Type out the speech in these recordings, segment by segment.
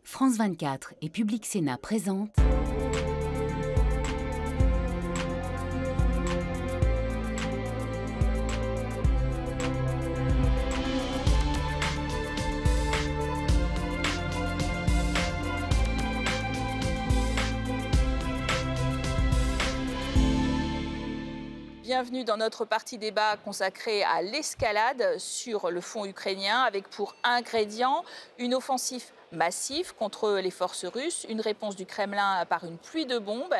France 24 et Public Sénat présentent Bienvenue dans notre partie débat consacrée à l'escalade sur le front ukrainien avec pour ingrédient une offensive massive contre les forces russes, une réponse du Kremlin par une pluie de bombes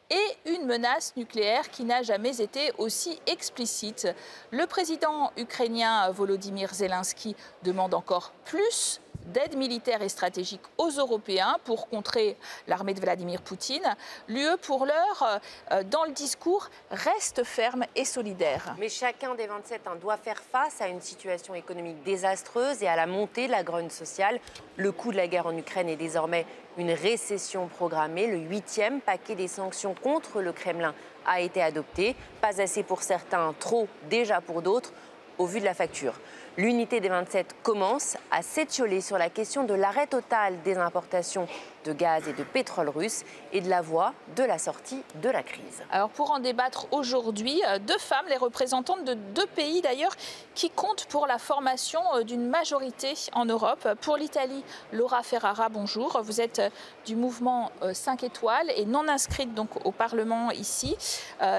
et une menace nucléaire qui n'a jamais été aussi explicite. Le président ukrainien Volodymyr Zelensky demande encore plus d'aide militaire et stratégique aux Européens pour contrer l'armée de Vladimir Poutine. L'UE, pour l'heure, dans le discours, reste ferme et solidaire. Mais chacun des 27 doit faire face à une situation économique désastreuse et à la montée de la grogne sociale. Le coût de la guerre en Ukraine est désormais une récession programmée. Le 8e paquet des sanctions contre le Kremlin a été adopté. Pas assez pour certains, trop déjà pour d'autres, au vu de la facture. L'unité des 27 commence à s'étioler sur la question de l'arrêt total des importations de gaz et de pétrole russe et de la voie de la sortie de la crise. Alors pour en débattre aujourd'hui, deux femmes, les représentantes de deux pays d'ailleurs, qui comptent pour la formation d'une majorité en Europe. Pour l'Italie, Laura Ferrara, bonjour. Vous êtes du mouvement 5 étoiles et non inscrite donc au Parlement ici.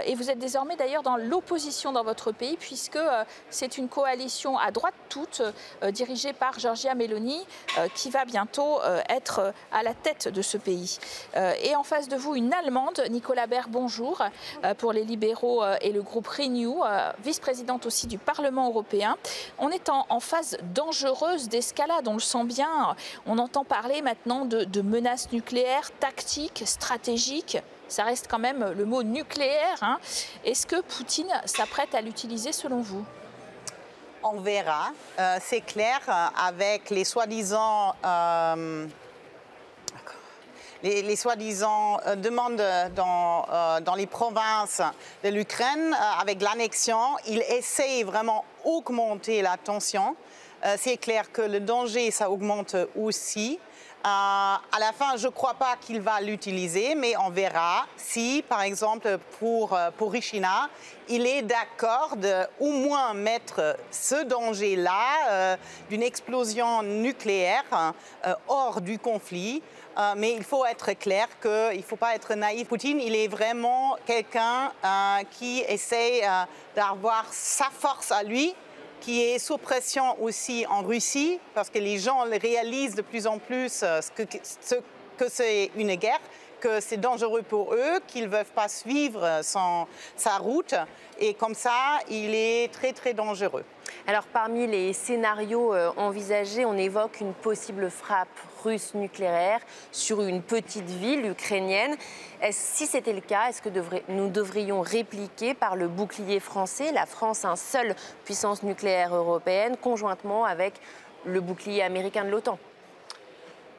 Et vous êtes désormais d'ailleurs dans l'opposition dans votre pays puisque c'est une coalition à droite toute, dirigée par Giorgia Meloni, qui va bientôt être à la tête de ce pays. Et en face de vous, une Allemande, Nicola Baer, bonjour, pour les libéraux et le groupe Renew, vice-présidente aussi du Parlement européen. On est en phase dangereuse d'escalade, on le sent bien. On entend parler maintenant de menaces nucléaires, tactiques, stratégiques. Ça reste quand même le mot nucléaire, hein. Est-ce que Poutine s'apprête à l'utiliser selon vous ? On verra. C'est clair, avec les soi-disant demandes dans les provinces de l'Ukraine, avec l'annexion, il essaye vraiment d'augmenter la tension. C'est clair que le danger, ça augmente aussi. À la fin, je ne crois pas qu'il va l'utiliser, mais on verra si, par exemple, pour Richina, il est d'accord d'au moins mettre ce danger-là d'une explosion nucléaire hors du conflit. Mais il faut être clair qu'il ne faut pas être naïf. Poutine, il est vraiment quelqu'un qui essaie d'avoir sa force à lui, qui est sous pression aussi en Russie, parce que les gens réalisent de plus en plus que c'est une guerre, que c'est dangereux pour eux, qu'ils ne peuvent pas suivre sa route. Et comme ça, il est très, très dangereux. Alors, parmi les scénarios envisagés, on évoque une possible frappe russe nucléaire sur une petite ville ukrainienne. Si c'était le cas, est-ce que nous devrions répliquer par le bouclier français, la France, seule puissance nucléaire européenne, conjointement avec le bouclier américain de l'OTAN ?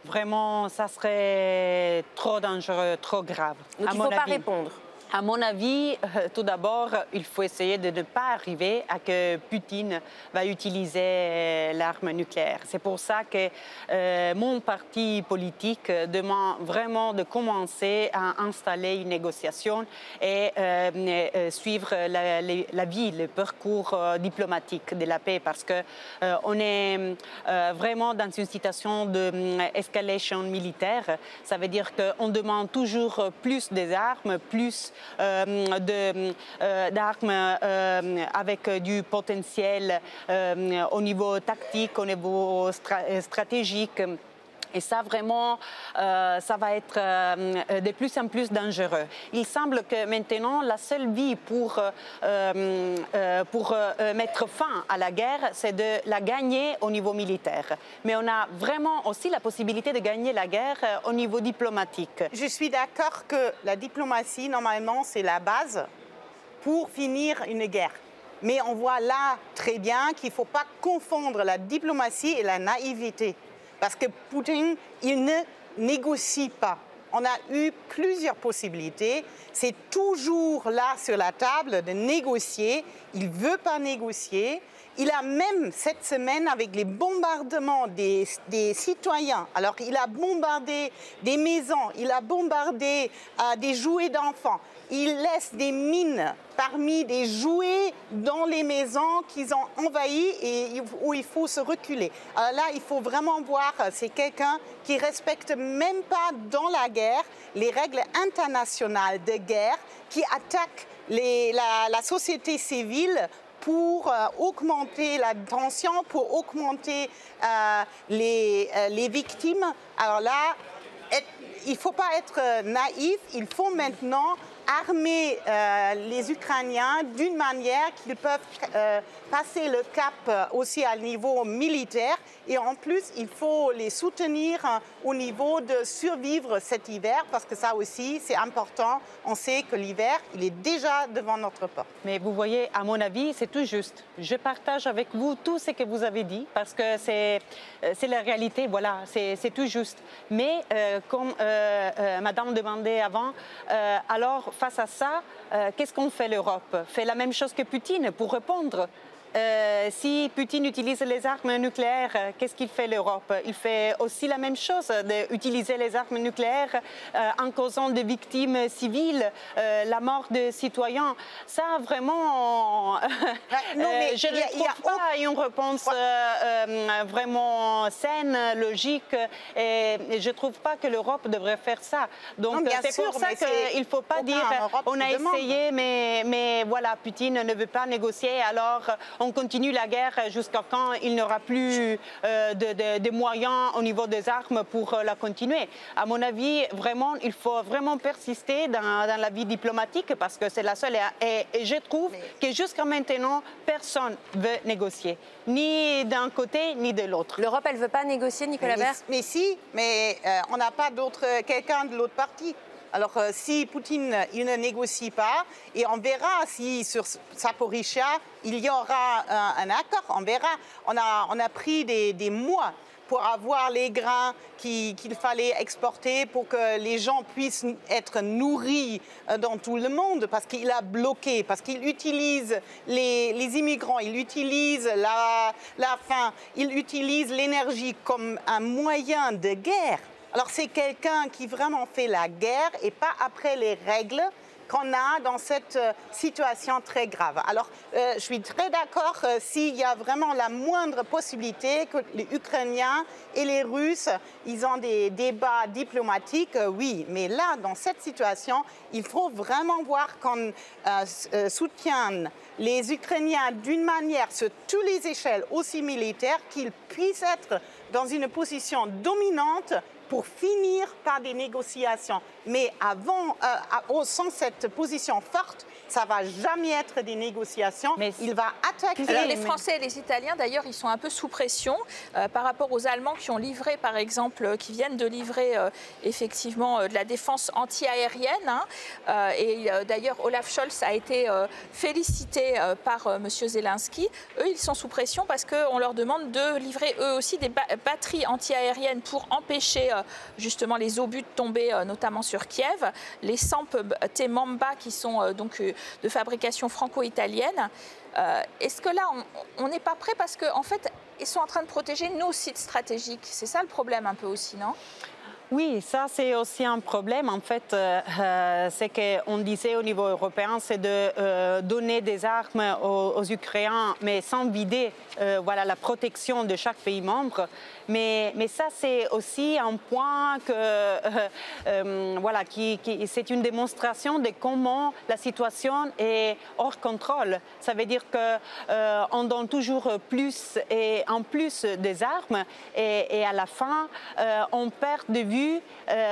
Vraiment, ça serait trop dangereux, trop grave. Donc il ne faut pas répondre. À mon avis, tout d'abord, il faut essayer de ne pas arriver à que Poutine va utiliser l'arme nucléaire. C'est pour ça que mon parti politique demande vraiment de commencer à installer une négociation et suivre la vie, le parcours diplomatique de la paix, parce qu'on est vraiment dans une situation d'escalation militaire. Ça veut dire qu'on demande toujours plus des armes, plus d'armes avec du potentiel au niveau tactique, au niveau stratégique. Et ça, vraiment, ça va être de plus en plus dangereux. Il semble que maintenant, la seule vie pour mettre fin à la guerre, c'est de la gagner au niveau militaire. Mais on a vraiment aussi la possibilité de gagner la guerre au niveau diplomatique. Je suis d'accord que la diplomatie, normalement, c'est la base pour finir une guerre. Mais on voit là très bien qu'il ne faut pas confondre la diplomatie et la naïveté. Parce que Poutine, il ne négocie pas. On a eu plusieurs possibilités. C'est toujours là sur la table de négocier. Il ne veut pas négocier. Il a même, cette semaine, avec les bombardements des citoyens, alors il a bombardé des maisons, il a bombardé des jouets d'enfants, il laisse des mines parmi des jouets dans les maisons qu'ils ont envahies et où il faut se reculer. Alors là, il faut vraiment voir, c'est quelqu'un qui respecte même pas dans la guerre les règles internationales de guerre, qui attaque la société civile pour augmenter la tension, pour augmenter les victimes. Alors là, il ne faut pas être naïf, il faut maintenant armer les Ukrainiens d'une manière qu'ils peuvent passer le cap aussi à niveau militaire. Et en plus, il faut les soutenir au niveau de survivre cet hiver, parce que ça aussi, c'est important. On sait que l'hiver, il est déjà devant notre porte. Mais vous voyez, à mon avis, c'est tout juste. Je partage avec vous tout ce que vous avez dit, parce que c'est la réalité, voilà, c'est tout juste. Mais comme Madame demandait avant, alors face à ça, qu'est-ce qu'on fait l'Europe? Fait la même chose que Poutine pour répondre. Si Poutine utilise les armes nucléaires, qu'est-ce qu'il fait l'Europe? Il fait aussi la même chose, d'utiliser les armes nucléaires en causant des victimes civiles, la mort de citoyens. Ça, vraiment, je ne trouve pas une réponse vraiment saine, logique, et je ne trouve pas que l'Europe devrait faire ça. Donc, c'est pour ça qu'il ne faut pas dire on a essayé, mais voilà, Poutine ne veut pas négocier, alors on continue la guerre jusqu'à quand il n'aura plus de moyens au niveau des armes pour la continuer. À mon avis, vraiment, il faut vraiment persister dans la vie diplomatique, parce que c'est la seule. Et je trouve que jusqu'à maintenant, personne ne veut négocier, ni d'un côté ni de l'autre. L'Europe, elle ne veut pas négocier, Nicolas Baer? Mais si, mais on n'a pas quelqu'un de l'autre partie. Alors, si Poutine il ne négocie pas, et on verra si sur Zaporizhzhia, il y aura un accord, on verra. On a pris des mois pour avoir les grains qu'il fallait exporter pour que les gens puissent être nourris dans tout le monde, parce qu'il a bloqué, parce qu'il utilise les immigrants, il utilise la faim, il utilise l'énergie comme un moyen de guerre. Alors c'est quelqu'un qui vraiment fait la guerre et pas après les règles qu'on a dans cette situation très grave. Alors, je suis très d'accord s'il y a vraiment la moindre possibilité que les Ukrainiens et les Russes, ils ont des débats diplomatiques, oui. Mais là, dans cette situation, il faut vraiment voir qu'on soutienne les Ukrainiens d'une manière sur toutes les échelles, aussi militaires, qu'ils puissent être dans une position dominante pour finir par des négociations. Mais sans cette position forte, ça ne va jamais être des négociations. Mais il va attaquer... Alors, les Français et les Italiens, d'ailleurs, ils sont un peu sous pression par rapport aux Allemands qui ont livré, par exemple, qui viennent de livrer effectivement de la défense anti-aérienne. Hein. Et d'ailleurs, Olaf Scholz a été félicité par M. Zelensky. Eux, ils sont sous pression parce qu'on leur demande de livrer eux aussi des batteries anti-aériennes pour empêcher justement les obus de tomber, notamment sur Kiev. Les SAMP T-Mamba qui sont donc de fabrication franco-italienne. Est-ce que là, on n'est pas prêt parce qu'en fait, ils sont en train de protéger nos sites stratégiques? C'est ça le problème un peu aussi, non? Oui, ça c'est aussi un problème. En fait, c'est qu'on disait au niveau européen, c'est de donner des armes aux Ukrainiens, mais sans vider voilà, la protection de chaque pays membre. Mais ça, c'est aussi un point voilà, c'est une démonstration de comment la situation est hors contrôle. Ça veut dire qu'on donne toujours plus et en plus des armes et à la fin, on perd de vue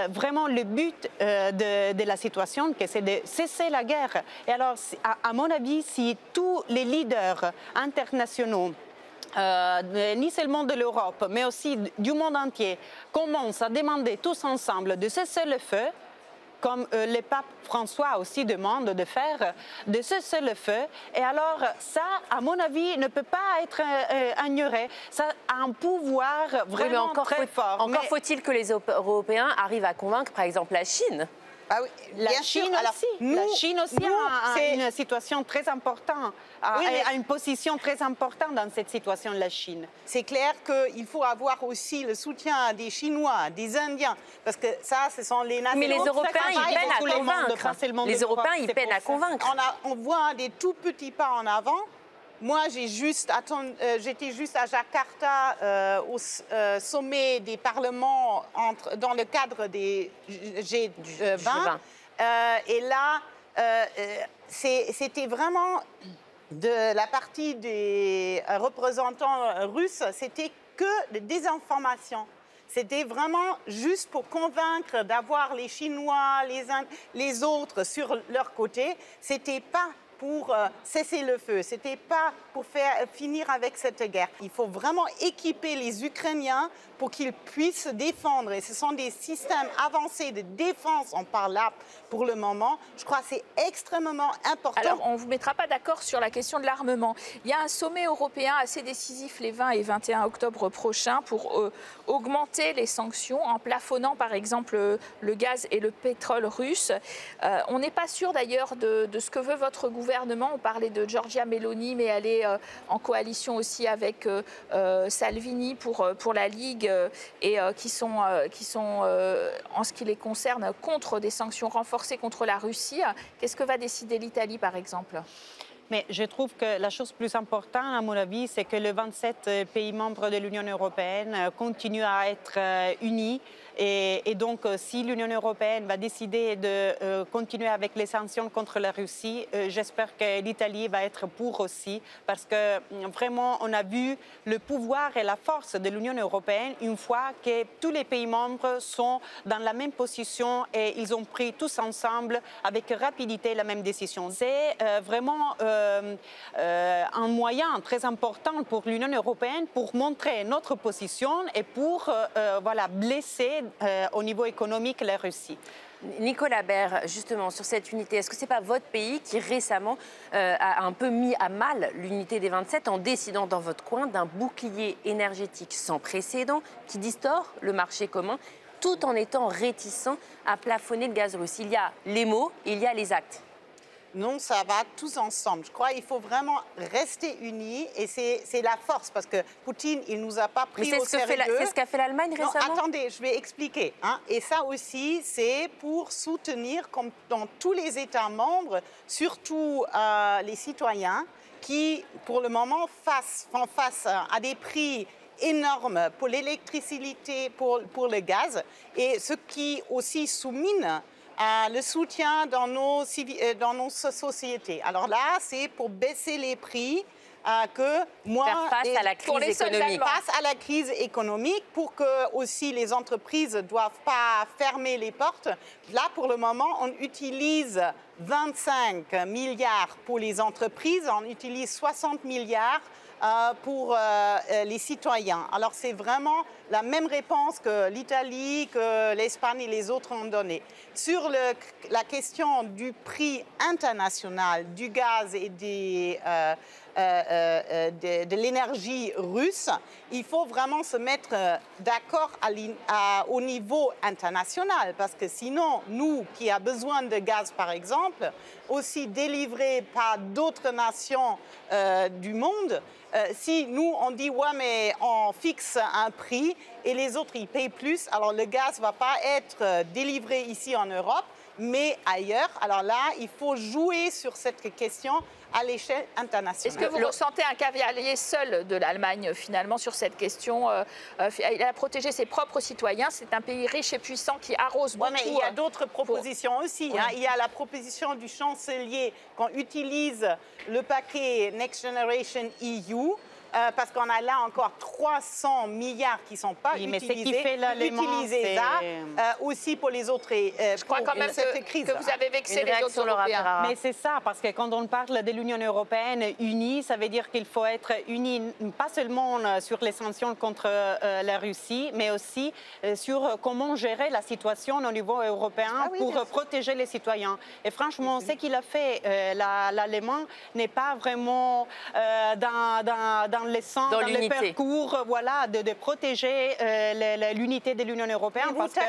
vraiment le but de la situation, que c'est de cesser la guerre. Et alors, à mon avis, si tous les leaders internationaux, ni seulement de l'Europe, mais aussi du monde entier, commencent à demander tous ensemble de cesser le feu, comme le pape François aussi demande de faire, de cesser le feu. Et alors, ça, à mon avis, ne peut pas être ignoré. Ça a un pouvoir vraiment très fort. Encore faut-il que les Européens arrivent à convaincre, par exemple, la Chine Ah oui, La bien Chine sûr. Alors, aussi. La Chine aussi a une situation très importante, a une position très importante dans cette situation, la Chine. C'est clair qu'il faut avoir aussi le soutien des Chinois, des Indiens, parce que ça, ce sont les nations. Mais les Européens, ils peinent à convaincre. Les Européens, ils peinent à convaincre. On voit des tout petits pas en avant. Moi, j'étais juste à Jakarta au sommet des parlements dans le cadre des G20. Et là, c'était vraiment de la partie des représentants russes, c'était que de désinformation. C'était vraiment juste pour convaincre d'avoir les Chinois, les autres sur leur côté. C'était pas pour cesser le feu. Ce n'était pas pour finir avec cette guerre. Il faut vraiment équiper les Ukrainiens pour qu'ils puissent se défendre. Et ce sont des systèmes avancés de défense, on parle là pour le moment. Je crois que c'est extrêmement important. Alors, on ne vous mettra pas d'accord sur la question de l'armement. Il y a un sommet européen assez décisif les 20 et 21 octobre prochains pour augmenter les sanctions en plafonnant, par exemple, le gaz et le pétrole russe. On n'est pas sûr d'ailleurs de ce que veut votre gouvernement. On parlait de Giorgia Meloni, mais elle est en coalition aussi avec Salvini pour la Ligue et qui sont en ce qui les concerne, contre des sanctions renforcées contre la Russie. Qu'est-ce que va décider l'Italie, par exemple ? Mais je trouve que la chose plus importante, à mon avis, c'est que les 27 pays membres de l'Union européenne continuent à être unis. Et donc, si l'Union européenne va décider de continuer avec les sanctions contre la Russie, j'espère que l'Italie va être pour aussi, parce que vraiment, on a vu le pouvoir et la force de l'Union européenne une fois que tous les pays membres sont dans la même position et ils ont pris tous ensemble avec rapidité la même décision. C'est vraiment un moyen très important pour l'Union européenne pour montrer notre position et pour blesser au niveau économique la Russie. Nicolas Baer, justement, sur cette unité, est-ce que ce n'est pas votre pays qui récemment a un peu mis à mal l'unité des 27 en décidant dans votre coin d'un bouclier énergétique sans précédent qui distord le marché commun tout en étant réticent à plafonner le gaz russe? Il y a les mots, il y a les actes. Non, ça va tous ensemble. Je crois qu'il faut vraiment rester unis et c'est la force parce que Poutine, il ne nous a pas pris au sérieux. C'est ce qu'a fait l'Allemagne récemment. Non, attendez, je vais expliquer. Et ça aussi, c'est pour soutenir, comme dans tous les États membres, surtout les citoyens qui, pour le moment, font face à des prix énormes pour l'électricité, pour le gaz, et ce qui aussi soumine le soutien dans nos sociétés. Alors là, c'est pour baisser les prix que moi... Faire face à la crise économique. Face à la crise économique pour que aussi les entreprises ne doivent pas fermer les portes. Là, pour le moment, on utilise 25 milliards pour les entreprises, on utilise 60 milliards pour les citoyens. Alors c'est vraiment la même réponse que l'Italie, que l'Espagne et les autres ont donné. Sur la question du prix international du gaz et de l'énergie russe, il faut vraiment se mettre d'accord au niveau international parce que sinon, nous qui avons besoin de gaz par exemple, aussi délivré par d'autres nations du monde, si nous on dit ouais mais on fixe un prix et les autres ils payent plus, alors le gaz ne va pas être délivré ici en Europe mais ailleurs. Alors là, il faut jouer sur cette question à l'échelle internationale. Est-ce que vous ressentez un cavalier seul de l'Allemagne finalement sur cette question? Il a protégé ses propres citoyens. C'est un pays riche et puissant qui arrose beaucoup. Mais il y a d'autres propositions aussi. Oui. Il y a la proposition du chancelier qu'on utilise le paquet Next Generation EU. Parce qu'on a là encore 300 milliards qui ne sont pas utilisés. Mais ce qui fait l'Allemand, c'est aussi pour les autres. Je crois quand même que vous avez vexé les autres Européens. Mais c'est ça, parce que quand on parle de l'Union européenne unie, ça veut dire qu'il faut être unis pas seulement sur les sanctions contre la Russie, mais aussi sur comment gérer la situation au niveau européen pour protéger les citoyens. Et franchement, ce qu'il a fait l'Allemand n'est pas vraiment dans le parcours, voilà, de protéger l'unité de l'Union européenne. Parce que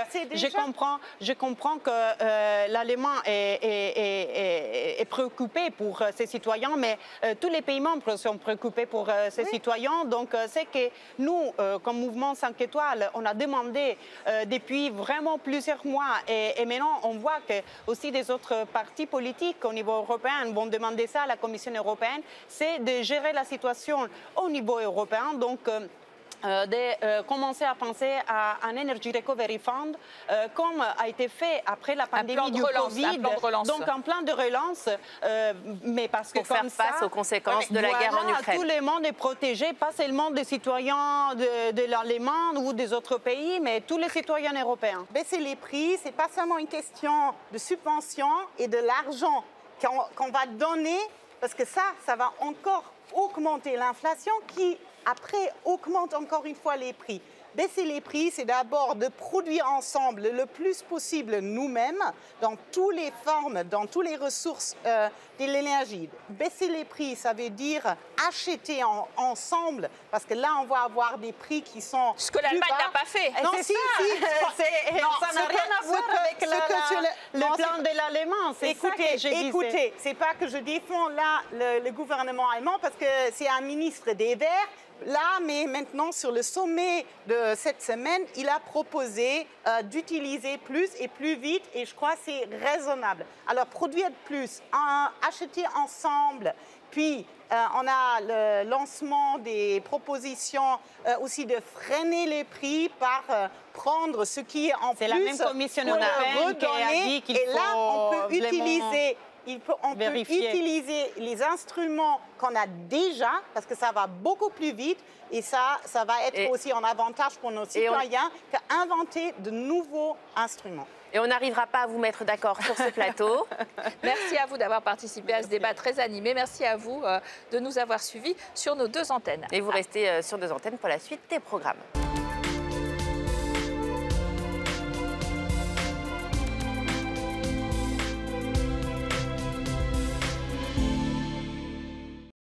je comprends que l'Allemand est préoccupé pour ses citoyens, mais tous les pays membres sont préoccupés pour ses citoyens. Donc, c'est que nous, comme mouvement 5 étoiles, on a demandé depuis vraiment plusieurs mois et maintenant on voit que aussi des autres partis politiques au niveau européen vont demander ça à la Commission européenne, c'est de gérer la situation au niveau européen. Donc, de commencer à penser à un Energy Recovery Fund, comme a été fait après la pandémie du Covid. Donc un plan de relance, mais parce que pour faire face aux conséquences de la guerre en Ukraine. Tout le monde est protégé, pas seulement des citoyens de l'Allemagne ou des autres pays, mais tous les citoyens européens. Baisser les prix, c'est pas seulement une question de subvention et de l'argent qu'on va donner, parce que ça va encore augmenter l'inflation qui après, augmente encore une fois les prix. Baisser les prix, c'est d'abord de produire ensemble le plus possible nous-mêmes, dans toutes les formes, dans toutes les ressources de l'énergie. Baisser les prix, ça veut dire acheter ensemble, parce que là, on va avoir des prix qui sont ce que l'Allemagne n'a pas fait. Non, ça n'a rien à voir avec le plan de l'Allemand. Écoutez, c'est pas que je défends là le gouvernement allemand, parce que c'est un ministre des Verts. Là, mais maintenant, sur le sommet de cette semaine, il a proposé d'utiliser plus et plus vite, et je crois que c'est raisonnable. Alors, produire plus, acheter ensemble, puis on a le lancement des propositions aussi de freiner les prix par prendre ce qui est en plus. C'est la même Commission européenne qui a dit qu'il faut... Et là, on peut utiliser... On peut utiliser les instruments qu'on a déjà, parce que ça va beaucoup plus vite, et ça va être aussi un avantage pour nos citoyens qu'inventer de nouveaux instruments. Et on n'arrivera pas à vous mettre d'accord sur ce plateau. Merci à vous d'avoir participé à ce débat très animé. Merci à vous de nous avoir suivis sur nos 2 antennes. Et vous restez sur 2 antennes pour la suite des programmes.